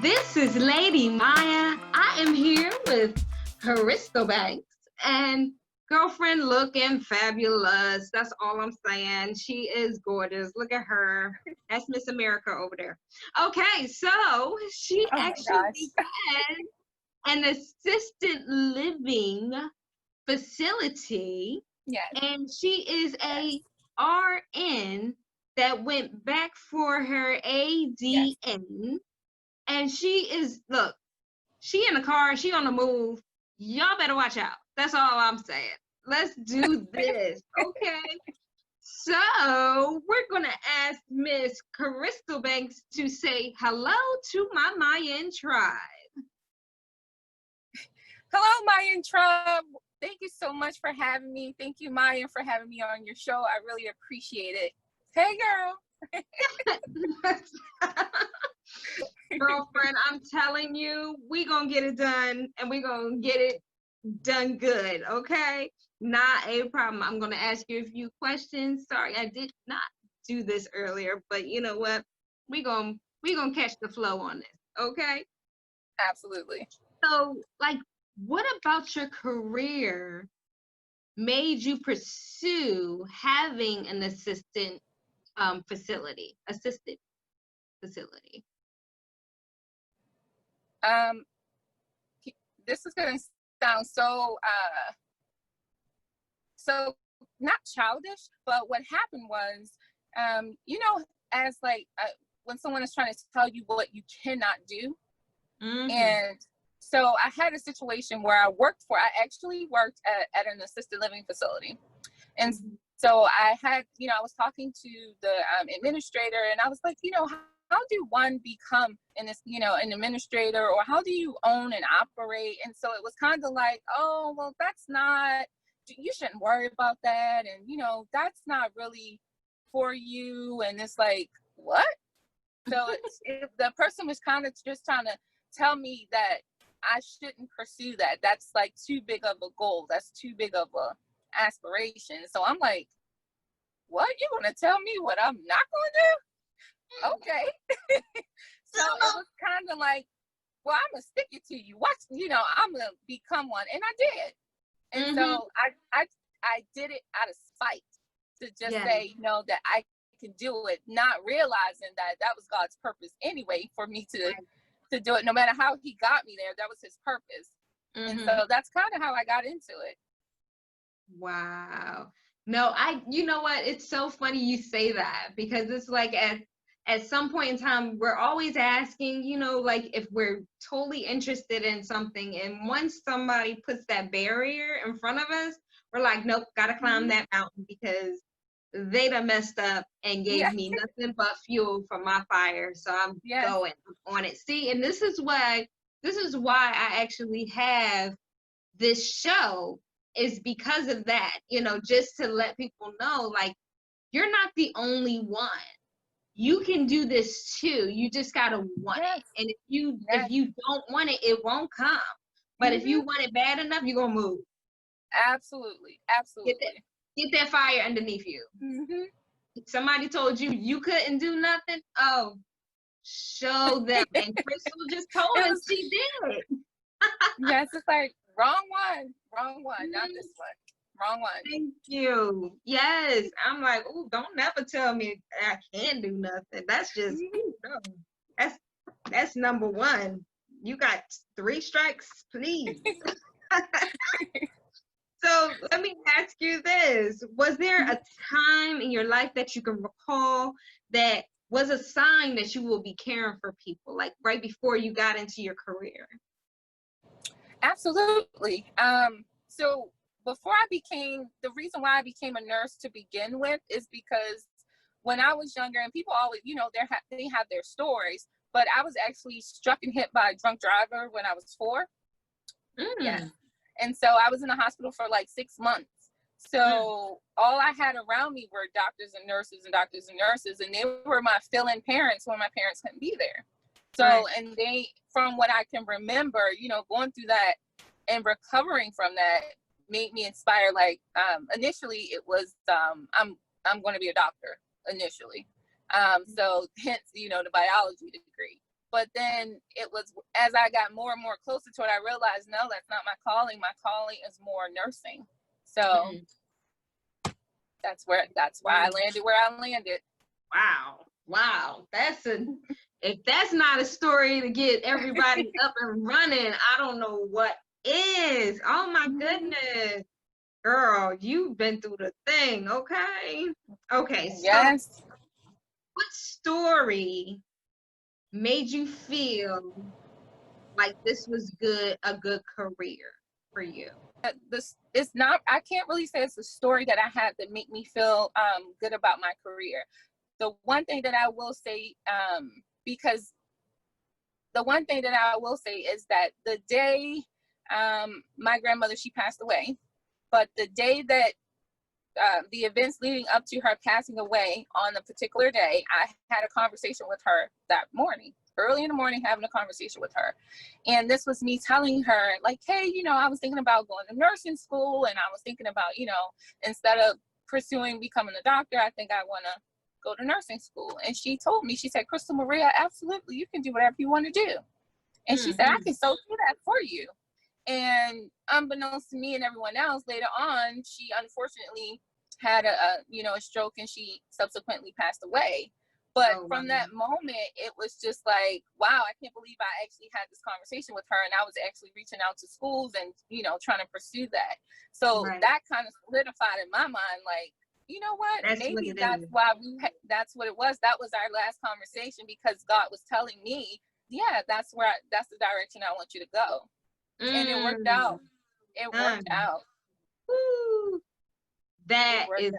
This is Lady Myya. I am here with Crystal Banks and girlfriend looking fabulous. That's all I'm saying. She is gorgeous. Look at her. That's Miss America over there. Okay, so she Oh my actually gosh. has an assisted living facility, Yes. and she is a RN that went back for her Yes. ADN. And she is, look, she in the car, she on the move. Y'all better watch out. That's all I'm saying. Let's do this, okay? So we're gonna ask Miss Crystal Banks to say hello to my Mayan tribe. Hello, Myya Trump. Thank you so much for having me. Thank you, Myya, for having me on your show. I really appreciate it. Hey, girl. Girlfriend, I'm telling you, we gonna get it done, and we gonna get it done good, okay? Not a problem. I'm gonna ask you a few questions. Sorry, I did not do this earlier, but you know what? We gonna catch the flow on this, okay? Absolutely. So, like, what about your career made you pursue having an assisted facility? Um, this is gonna sound so not childish, but what happened was, as when someone is trying to tell you what you cannot do, and so I had a situation where I actually worked at an assisted living facility. And so I was talking to the administrator, and I was like, how do one become an administrator, or how do you own and operate? And so it was kind of like, oh, well, you shouldn't worry about that. And, that's not really for you. And it's like, what? So the person was kind of just trying to tell me that I shouldn't pursue that. That's like too big of a goal. That's too big of a aspiration. So I'm like, what? You gonna tell me what I'm not gonna do? Okay. So it was kind of like, well, I'm gonna stick it to you. I'm gonna become one, and I did. And so I did it out of spite, to just say, that I can do it, not realizing that was God's purpose anyway for me to do it. No matter how he got me there, that was his purpose. And so that's kind of how I got into it. Wow. No, you know what? It's so funny you say that, because it's like at some point in time, we're always asking, like, if we're totally interested in something. And once somebody puts that barrier in front of us, we're like, nope, gotta climb that mountain, because they done messed up and gave me nothing but fuel for my fire. So I'm going on it. See, and this is why I actually have this show, is because of that, just to let people know, like, you're not the only one. You can do this too. You just gotta want it. And if you don't want it, it won't come. But if you want it bad enough, you're gonna move. Absolutely. Get that fire underneath you. Somebody told you couldn't do nothing. Oh, show them. And Crystal just told us she did. Yes, it's like, wrong one, not this one, wrong one. Thank you. Yes, I'm like, oh, don't never tell me I can't do nothing. That's just, no. That's number one. You got 3 strikes, please. So let me ask you this. Was there a time in your life that you can recall that was a sign that you will be caring for people, like right before you got into your career? Absolutely. So the reason why I became a nurse to begin with is because when I was younger, and people always, they have their stories, but I was actually struck and hit by a drunk driver when I was 4. Yes. And so I was in the hospital for like 6 months. So all I had around me were doctors and nurses, and they were my fill-in parents when my parents couldn't be there. So, and they, from what I can remember, going through that and recovering from that made me inspired. Like, initially it was, I'm going to be a doctor initially. So hence, the biology degree. But then it was, as I got more and more closer to it, I realized, no, that's not my calling. My calling is more nursing. So that's why I landed where I landed. Wow. If that's not a story to get everybody up and running, I don't know what is. Oh my goodness. Girl, you've been through the thing, okay? Okay, so yes. What story made you feel like this was a good career for you? This it's not, I can't really say it's a story that I had that make me feel good about my career. The one thing that I will say, because the one thing that I will say is that the day my grandmother, she passed away, but the day that the events leading up to her passing away, on a particular day, I had a conversation with her that morning, early in the morning, having a conversation with her. And this was me telling her, like, hey, I was thinking about going to nursing school, and I was thinking about, instead of pursuing becoming a doctor, I think I want to go to nursing school. And she told me, she said, Crystal Maria, absolutely, you can do whatever you want to do. And she said, I can so do that for you. And unbeknownst to me and everyone else, later on, she unfortunately had a stroke, and she subsequently passed away. But from that moment, it was just like, wow, I can't believe I actually had this conversation with her, and I was actually reaching out to schools and, trying to pursue that. So that kind of solidified in my mind, like, you know what, maybe that's why that's what it was. That was our last conversation, because God was telling me, yeah, that's the direction I want you to go. And it worked out. It worked out. Woo. That is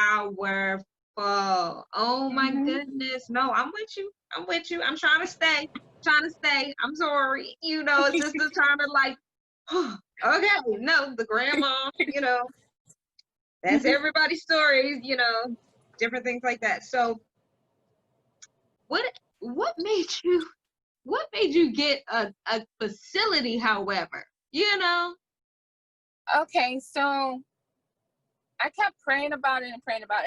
powerful. Oh my goodness. No, I'm with you. I'm trying to stay. I'm sorry. Sister trying to like, okay, no, the grandma, that's everybody's stories, different things like that. So what made you get a facility, however? Okay, so I kept praying about it.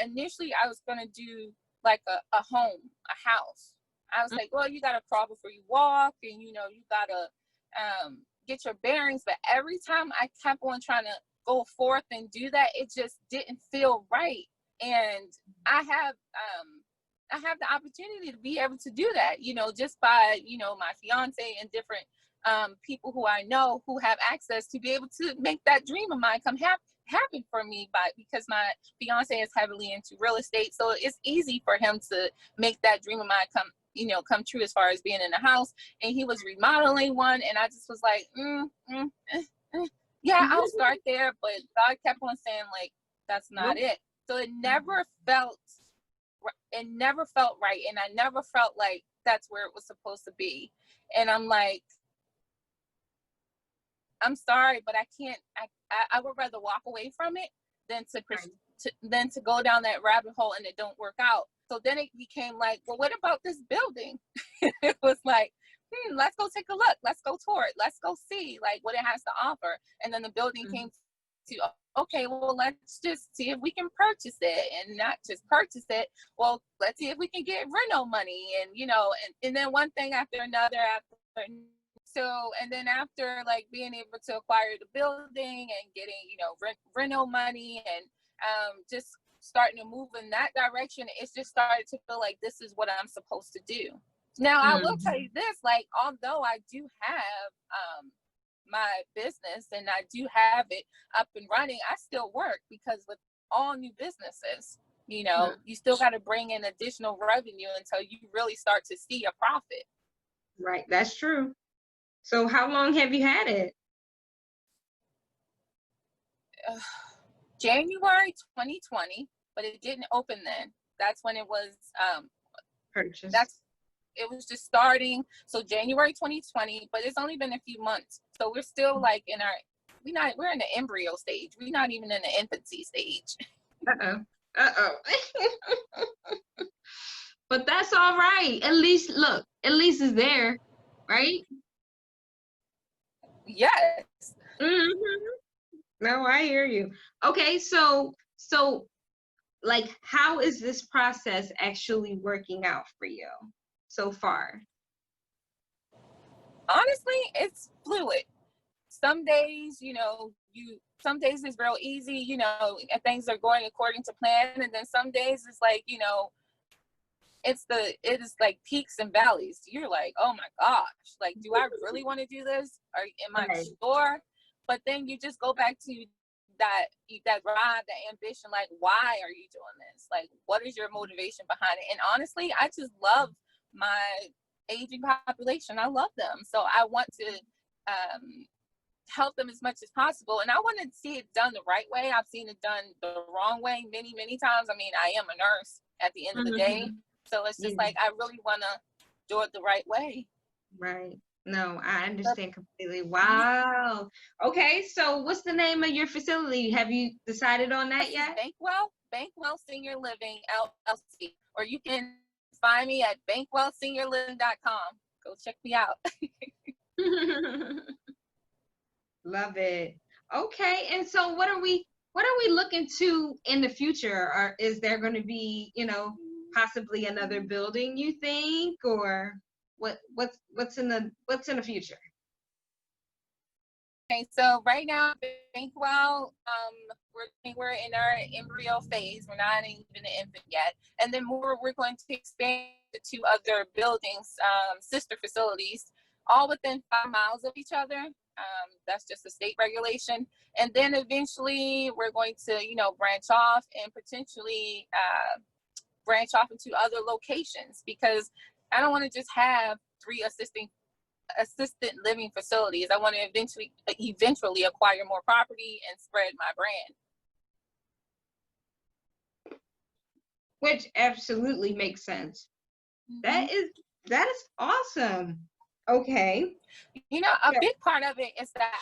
Initially, I was going to do like a home, a house. I was like, well, you got to crawl before you walk, and, you got to get your bearings. But every time I kept on trying to go forth and do that, it just didn't feel right. And I have the opportunity to be able to do that, just by, my fiance and different people who I know who have access to be able to make that dream of mine come happen for me, because my fiance is heavily into real estate, so it's easy for him to make that dream of mine come true, as far as being in the house. And he was remodeling one, and I just was like, yeah, I'll start there. But God kept on saying, like, that's not it. So it never felt right, and I never felt like that's where it was supposed to be. And I'm like, I'm sorry, but I can't. I would rather walk away from it than to go down that rabbit hole and it don't work out. So then it became like, well, what about this building? It was like, let's go take a look. Let's go tour it. Let's go see like what it has to offer. And then the building came to, okay, well, let's just see if we can purchase it, and not just purchase it. Well, let's see if we can get rental money, and then one thing after another. So, and then after like being able to acquire the building and getting, rental money, and just starting to move in that direction, it's just started to feel like this is what I'm supposed to do. Now, I will tell you this, like, although I do have my business and I do have it up and running, I still work, because with all new businesses, you still got to bring in additional revenue until you really start to see a profit. Right. That's true. So how long have you had it? January 2020, but it didn't open then. That's when it was purchased. It was just starting. So January 2020, but it's only been a few months. So we're still like we're in the embryo stage. We're not even in the infancy stage. Uh-oh. But that's all right. At least it's there, right? Yes. No, I hear you. Okay, so like, how is this process actually working out for you so far? honestly, it's fluid. Some days, some days it's real easy, and things are going according to plan. And then some days it's like, it is like peaks and valleys. You're like, oh my gosh, like, do I really want to do this? Or am I sure? But then you just go back to that drive, that ambition. Like, why are you doing this? Like, what is your motivation behind it? And honestly, I just love my aging population. I love them. So I want to help them as much as possible. And I want to see it done the right way. I've seen it done the wrong way many, many times. I mean, I am a nurse at the end of the day. So it's just like, I really want to do it the right way. Right. No, I understand completely. Wow. Okay, so what's the name of your facility? Have you decided on that yet? Bankwell Senior Living, LLC. Or you can find me at bankwellseniorliving.com. Go check me out. Love it. Okay, and so what are we looking to in the future? Or is there going to be, possibly another building, you think, or what's in the future? Okay, so right now, Bankwell, we're in our embryo phase. We're not even an infant yet, and then we're going to expand to 2 other buildings, sister facilities, all within 5 miles of each other. That's just a state regulation, and then eventually we're going to, branch off and potentially branch off into other locations, because I don't want to just have 3 assisted living facilities. I want to eventually acquire more property and spread my brand. Which absolutely makes sense. That is awesome. Okay. A big part of it is that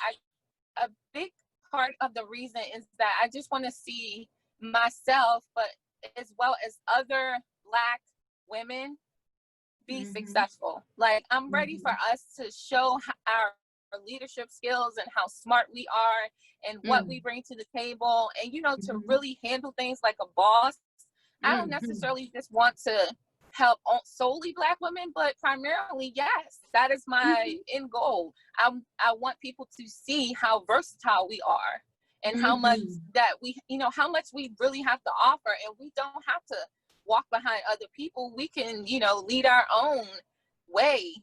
a big part of the reason is that I just want to see myself, but as well as other Black women be successful. Like, I'm ready for us to show our leadership skills and how smart we are and what we bring to the table, and to really handle things like a boss. I don't necessarily just want to help solely Black women, but primarily, yes, that is my end goal. I want people to see how versatile we are, and how much that how much we really have to offer, and we don't have to walk behind other people. We can, lead our own way,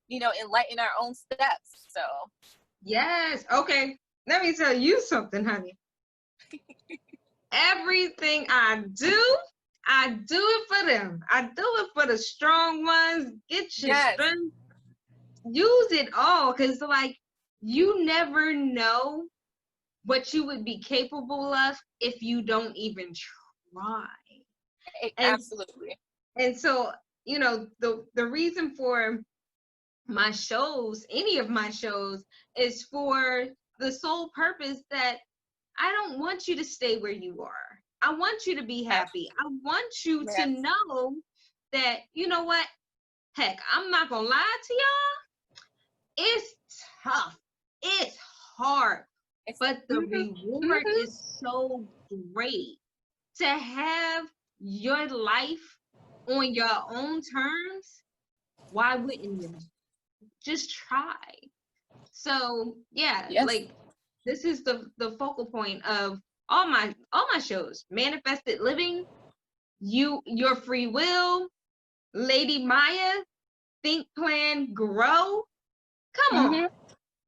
enlighten our own steps. So yes. Okay, let me tell you something, honey. Everything I do it for them. I do it for the strong ones. Get your strength. Use it all, because like, you never know what you would be capable of if you don't even try. Absolutely. And so, the reason for my shows, any of my shows, is for the sole purpose that I don't want you to stay where you are. I want you to be happy. I want you to know that, you know what? Heck, I'm not gonna lie to y'all. It's tough. It's hard. But the reward is so great. To have your life on your own terms, why wouldn't you? Just try. So yeah, like, this is the focal point of all my shows: Manifested Living, Your Free Will, Lady Myya, Think, Plan, Grow. Come on,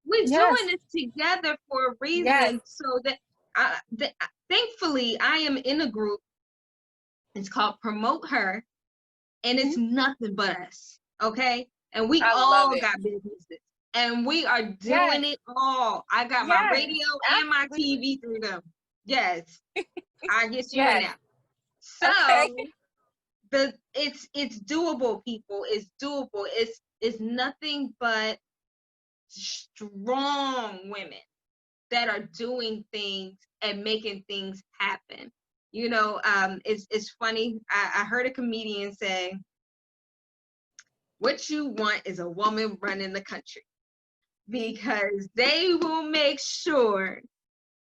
we're doing this together for a reason. So that thankfully I am in a group. It's called Promote Her, and it's nothing but us, okay? And we all got businesses, and we are doing it all. I got my radio and my TV through them. Yes, I get you in there. So it's doable, people. It's doable. It's nothing but strong women that are doing things and making things happen. It's funny. I heard a comedian say, what you want is a woman running the country, because they will make sure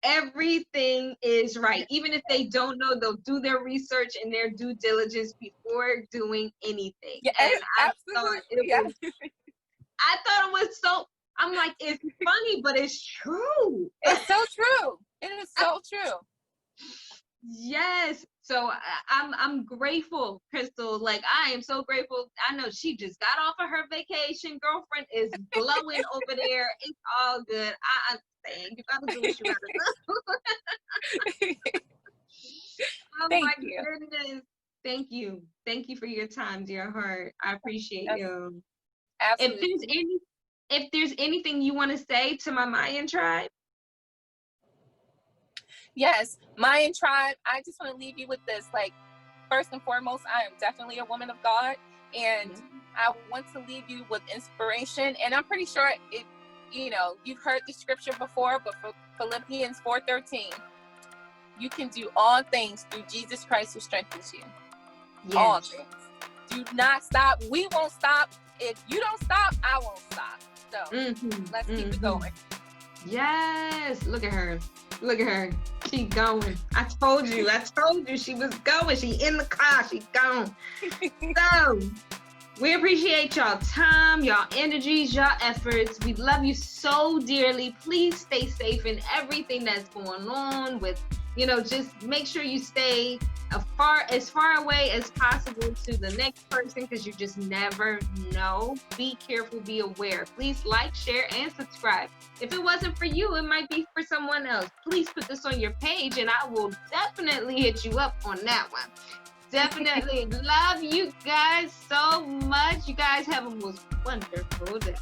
everything is right. Even if they don't know, they'll do their research and their due diligence before doing anything. Yeah, and absolutely. I thought it was so, I'm like, it's funny, but it's true. It's so true. It is so true. Yes. So I'm grateful, Crystal. Like, I am so grateful. I know she just got off of her vacation. Girlfriend is glowing over there. It's all good. I understand. You gotta do what you gotta do. Oh Thank my you. goodness. Thank you. Thank you for your time, dear heart. I appreciate you. Absolutely. If there's anything you want to say to my Mayan tribe. Yes, Mayan tribe, I just want to leave you with this. Like, first and foremost, I am definitely a woman of God, and I want to leave you with inspiration. And I'm pretty sure it, you've heard the scripture before, but for Philippians 4:13, you can do all things through Jesus Christ who strengthens you. Yes. All things. Do not stop. We won't stop. If you don't stop, I won't stop. So let's keep it going. Yes. Look at her. Look at her. She going. I told you she was going. She in the car. She gone. So we appreciate y'all time, y'all energies, y'all efforts. We love you so dearly. Please stay safe in everything that's going on with, just make sure you stay as far away as possible to the next person, because you just never know. Be careful, be aware. Please like, share, and subscribe. If it wasn't for you, it might be for someone else. Please put this on your page and I will definitely hit you up on that one. Definitely. Love you guys so much. You guys have a most wonderful day.